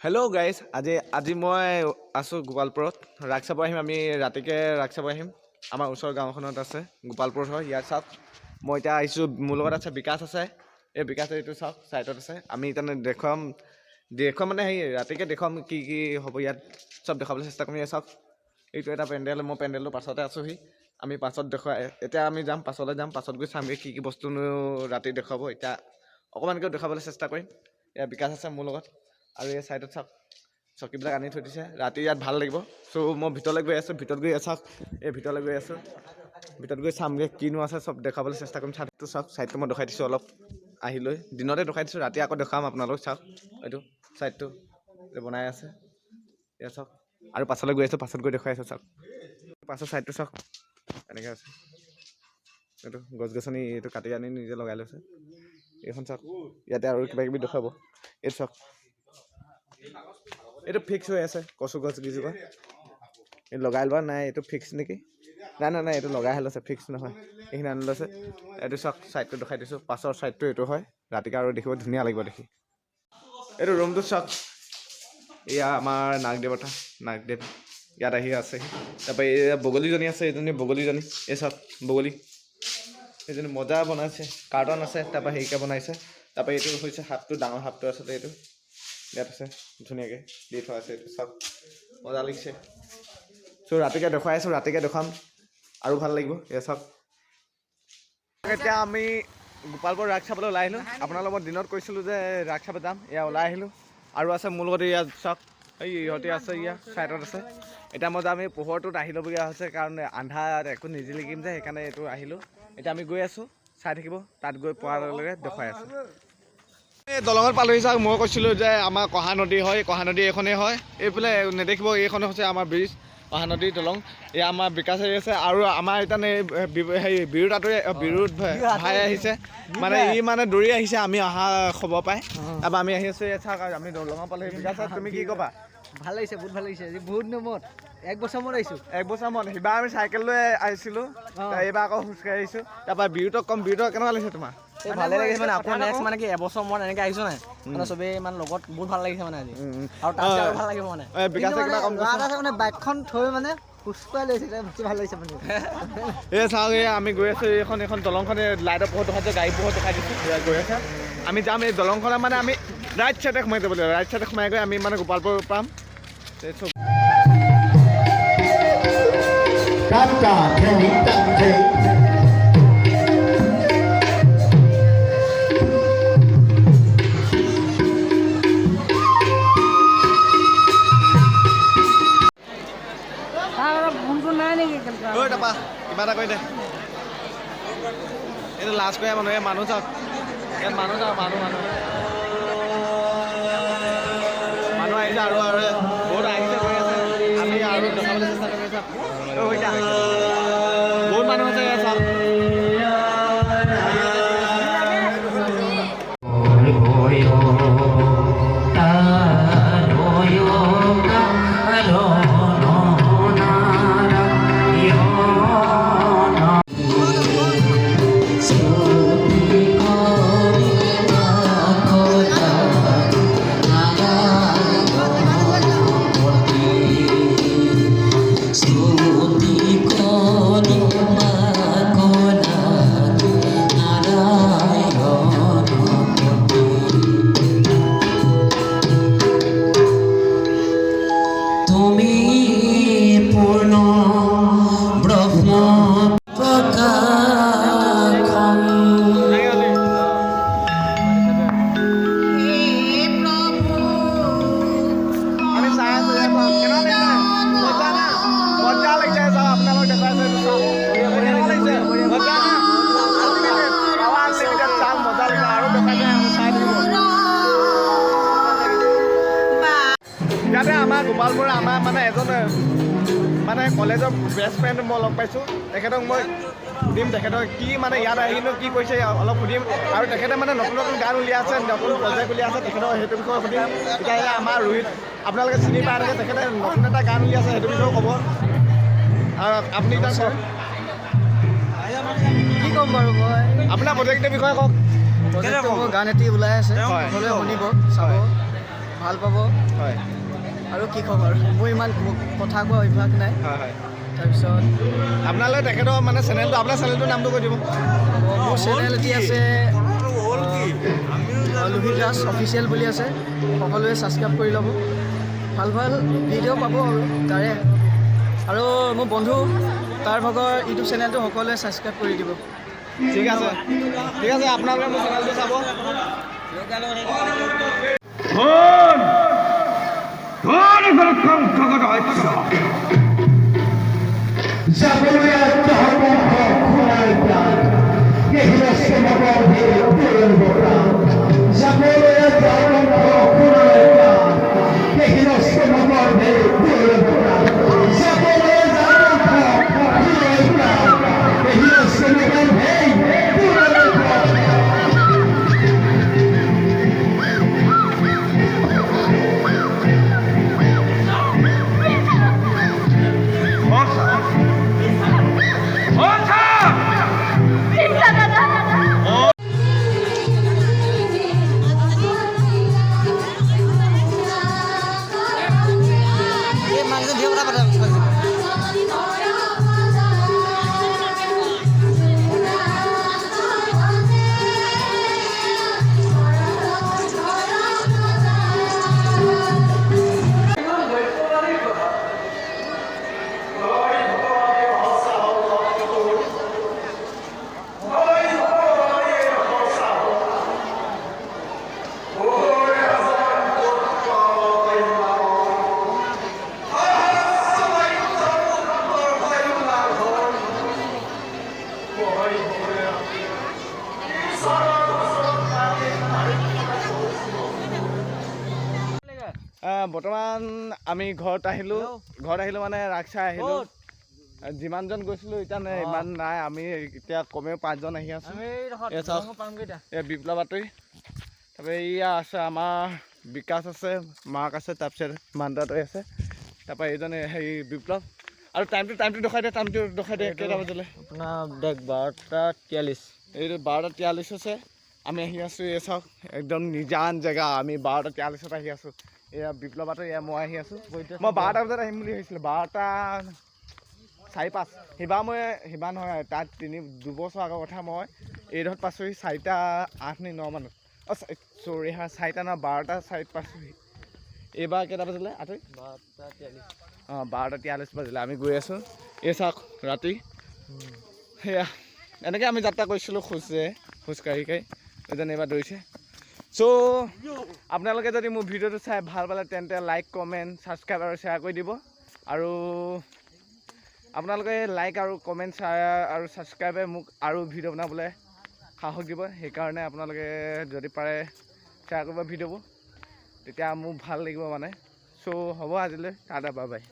Hello' guys, আজি মই আছোঁ গোপালপুৰত। ৰাস চাব আহিম, আমি ৰাতিকৈ ৰাস চাব আহিম। আমাৰ ওচৰৰ গাঁওখনত আছে, গোপালপুৰত হয়। ইয়াত চাওক, মই এতিয়া আহিছোঁ, মোৰ লগত আছে বিকাশ আছে। এই বিকাশ এইটো চাওক, ছাইডত আছে। আমি এতিয়া দেখুৱাম মানে সেই ৰাতিকৈ দেখুৱাম কি কি হ'ব ইয়াত, চব দেখাবলৈ চেষ্টা কৰিম। চাওক, এইটো এটা পেণ্ডেল, মই পেণ্ডেলটোৰ পাছতে আছোঁহি। আমি পাছত এতিয়া আমি যাম, পাছলৈ যাম, পাছত গৈ চামগৈ কি কি বস্তুনো ৰাতি দেখুৱাব। এতিয়া অকণমানকৈ দেখুৱাবলৈ চেষ্টা কৰিম। এয়া বিকাশ আছে মোৰ লগত। আৰু এই ছাইডত চাওক, চকীবিলাক আনি থৈ দিছে, ৰাতি ইয়াত ভাল লাগিব। চ' মই ভিতৰলৈ গৈ আছোঁ, ভিতৰত গৈ চাওক, এই ভিতৰলৈ গৈ আছোঁ, ভিতৰত গৈ চামগৈ কিনো আছে, চব দেখাবলৈ চেষ্টা কৰিম। ছাইডটো চাওক, ছাইডটো মই দেখাই দিছোঁ অলপ আহি লৈ, দিনতে দেখাই দিছোঁ, ৰাতি আকৌ দেখাম আপোনালোক। চাওক এইটো ছাইডটো বনাই আছে, এয়া চাওক। আৰু পাছলৈ গৈ আছোঁ, পাছত গৈ দেখুৱাই আছোঁ। চাওক পাছৰ ছাইডটো চাওক, এনেকৈ আছে। এইটো গছ গছনি এইটো কাটি আনি নিজে লগাই লৈছে। এইখন চাওক, ইয়াতে আৰু কিবা কিবি দেখুৱাব। এইটো চাওক, এইটো ফিক্স হৈ আছে, কচু গছ কেইজোপা এই লগাই লোৱা নাই। এইটো ফিক্স নেকি? নাই, এইটো লগাই লৈছে, ফিক্স নহয়। এইখিনি আনি লৈছে। এইটো চাওক, ছাইডটো দেখাই দিছোঁ। পাছৰ ছাইডটো এইটো হয়, ৰাতিকৈ আৰু দেখিব ধুনীয়া লাগিব দেখি। এইটো ৰুমটো চাওক, এয়া আমাৰ নাগ দেৱতা, নাগদেৱ ইয়াত আহি আছেহি। তাৰপৰা এই বগলীজনী আছে, এইজনী বগলীজনী, এই চাওক বগলী, এইজনী মজা বনাইছে, কাৰ্টন আছে। তাৰপৰা হেৰিকৈ বনাইছে। তাৰপৰা এইটো হৈছে সাপটো, ডাঙৰ সাপটো আচলতে এইটো ইয়াত আছে, ধুনীয়াকৈ দি থোৱা আছে। এইটো চাওক, মজা লাগিছে। চ' ৰাতিকৈ দেখুৱাই আছোঁ, ৰাতিকৈ দেখুৱাম আৰু ভাল লাগিব। এয়া চাওক, এতিয়া আমি গোপালপুৰ ৰাস চাবলৈ ওলাই আহিলোঁ। আপোনালোকক মই দিনত কৈছিলোঁ যে ৰাস চাব যাম, এয়া ওলাই আহিলোঁ। আৰু আছে মোৰ লগত, ইয়াত চাওক, এই ইহঁতে আছে, ইয়াত ছাইডত আছে। এতিয়া মই যাম, এই পোহৰটোত আহি ল'বলগীয়া হৈছে, কাৰণ আন্ধাৰত একো নিজিলিকিম যে, সেইকাৰণে এইটো আহিলোঁ। এতিয়া আমি গৈ আছোঁ, চাই থাকিব, তাত গৈ পোৱাৰ লগে লগে দেখুৱাই আছোঁ। এই দলঙত পালোহি। চাওক, মই কৈছিলোঁ যে আমাৰ কহা নদী হয়, কহা নদী এইখনেই হয়। এইফালে নেদেখিব, এইখন হৈছে আমাৰ ব্ৰিজ, কহা নদী দলং। এয়া আমাৰ বিকাশ হেৰি আছে। আৰু আমাৰ এতিয়া হেৰি বিৰুত ভাই আহিছে, মানে ই মানে দৌৰি আহিছে আমি অহা খবৰ পাই। তাৰপৰা আমি আহি আছোঁ। চাওক, আমি দলঙত পালোহি। বিকাশ তুমি কি ক'বা? ভাল লাগিছে, বহুত ভাল লাগিছে। আজি বহুত দিনৰ মূৰত, এক বছৰ মূৰত আহিছোঁ। এক বছৰ মূৰত। সিবাৰ আমি চাইকেল লৈ আহিছিলোঁ, এইবাৰ আকৌ খোজকাঢ়ি আহিছোঁ। তাৰপৰা বিৰুতক কম, বিৰুতক কেনেকুৱা লাগিছে তোমাৰ? ভালে লাগিছে মানে, আপোনাৰ নেক্সট মানে কি এবছৰ মূৰত এনেকৈ আহিছোঁ নাই, মানে চবেই মানে লগত বহুত ভাল লাগিছে মানে আজি। আৰু তাত আৰু ভাল লাগিব মানে। বিকাশে কিবা কম মানে বাইকখন থৈ মানে খোজকাঢ়ি লৈছে, বেছি ভাল লাগিছে মানে। এই চাওক, এই আমি গৈ আছোঁ, এইখন দলংখন লাইটৰ পোহৰ দেখাইছে, গাড়ী পোহৰ দেখাই দিছোঁ। গৈ আছে, আমি যাম। এই দলংখনত মানে আমি ৰাইট চাইডে সোমাই যাব লাগিব। ৰাইট চাইডে সোমাই গৈ আমি মানে গোপালপুৰ পাম। তাৰপা কিবা এটা কৰি দে, এইটো লাজ কৰে মানুহে। মানুহ চাওক, ইয়াত মানুহ চাওক, মানুহ আহিছে আৰু বহুত আহিছে, গৈ আছে। আমি আৰু দেখাবলৈ চেষ্টা কৰি আছোঁ। বহুত মানুহ আছে, ইয়াত চাওক। ইয়াতে আমাৰ গোপালপুৰৰ আমাৰ মানে এজন মানে কলেজৰ বেষ্ট ফ্ৰেণ্ড মই লগ পাইছোঁ। তেখেতক মই সুধিম তেখেতৰ কি মানে ইয়াত আহিনো কি কৰিছে অলপ সুধিম আৰু তেখেতে মানে নতুন নতুন গান উলিয়াইছে নতুন প্ৰজেক্ট উলিয়াইছে তেখেতৰ সেইটো বিষয়ে সুধিম এতিয়া এয়া আমাৰ ৰোহিত আপোনালোকে চিনি পায় থাকে তেখেতে নতুন এটা গান উলিয়াইছে সেইটো বিষয়েও ক'ব আৰু আপুনি এতিয়া কওক কি ক'ম বাৰু মই আপোনাৰ প্ৰজেক্টৰ বিষয়ে কওক মোৰ গান এটি ওলাই আছে হয়। সকলোৱে শুনিব চাব ভাল পাব হয় আৰু কি ক'ম আৰু মোৰ ইমান কথা কোৱা অভ্যাস নাই হয় হয় তাৰপিছত আপোনালোকে তেখেতৰ মানে চেনেলটো আপোনাৰ চেনেলটোৰ নামটো কৈ দিব মোৰ চেনেল এটি আছে লোহিত দাস অফিচিয়েল বুলি আছে সকলোৱে ছাবস্ক্ৰাইব কৰি ল'ব ভাল ভাল ভিডিঅ' পাব আৰু তাৰে আৰু মোৰ বন্ধু তাৰ ভাগৰ ইউটিউব চেনেলটো সকলোৱে ছাবস্ক্ৰাইব কৰি দিব ঠিক আছে আপোনালোকে মোৰ চেনেলটো চাব বৰ্তমান আমি ঘৰত আহিলোঁ মানে ৰাস চাই আহিলোঁ যিমানজন গৈছিলোঁ এতিয়া ইমান নাই আমি এতিয়া কমেও 5জন আহি আছোঁ এই বিপ্লৱ বাতৰি তাৰপৰা এয়া আছে আমাৰ বিকাশ আছে মাৰ্ক আছে তাৰপিছত মান্দাতৰি আছে তাৰপৰা এইজনে হেৰি বিপ্লৱ আৰু টাইমটো দেখাই দে কেইটা বজালে আপোনাৰ 12:43 এইটো 12:43 আছে আমি আহি আছোঁ এই চাওক একদম নিজান জেগা আমি 12:43 আহি আছোঁ এয়া বিপ্লৱ বাতৰি এয়া মই আহি আছোঁ মই 12টা বজাত আহিম বুলি ভাবিছিলোঁ 12:04-05 সিবাৰ নহয় তাত 2 বছৰ আগৰ কথা মই এইডোখৰত পাইছোঁহি 4:08-9 মানত চৰি 4টা নহয় 12:04 পাইছোঁহি এইবাৰ কেইটা বাজিলে আঁতৰি 12:43 বাজিলে আমি গৈ আছোঁ এই চাওক ৰাতি সেয়া এনেকৈ আমি যাত্ৰা কৰিছিলোঁ খোজকাঢ়ি এজন এইবাৰ দৌৰিছে চ' আপোনালোকে যদি মোৰ ভিডিঅ'টো চাই ভাল পালে তেন্তে লাইক কমেণ্ট ছাবস্ক্ৰাইব আৰু শ্বেয়াৰ কৰি দিব আৰু আপোনালোকে লাইক আৰু কমেণ্ট শ্বেয়াৰ আৰু ছাবস্ক্ৰাইবে মোক আৰু ভিডিঅ' বনাবলৈ সাহস দিব সেইকাৰণে আপোনালোকে যদি পাৰে শ্বেয়াৰ কৰিব ভিডিঅ'বোৰ তেতিয়া মোক ভাল লাগিব মানে চ' হ'ব আজিলৈ টাটা বাই বাই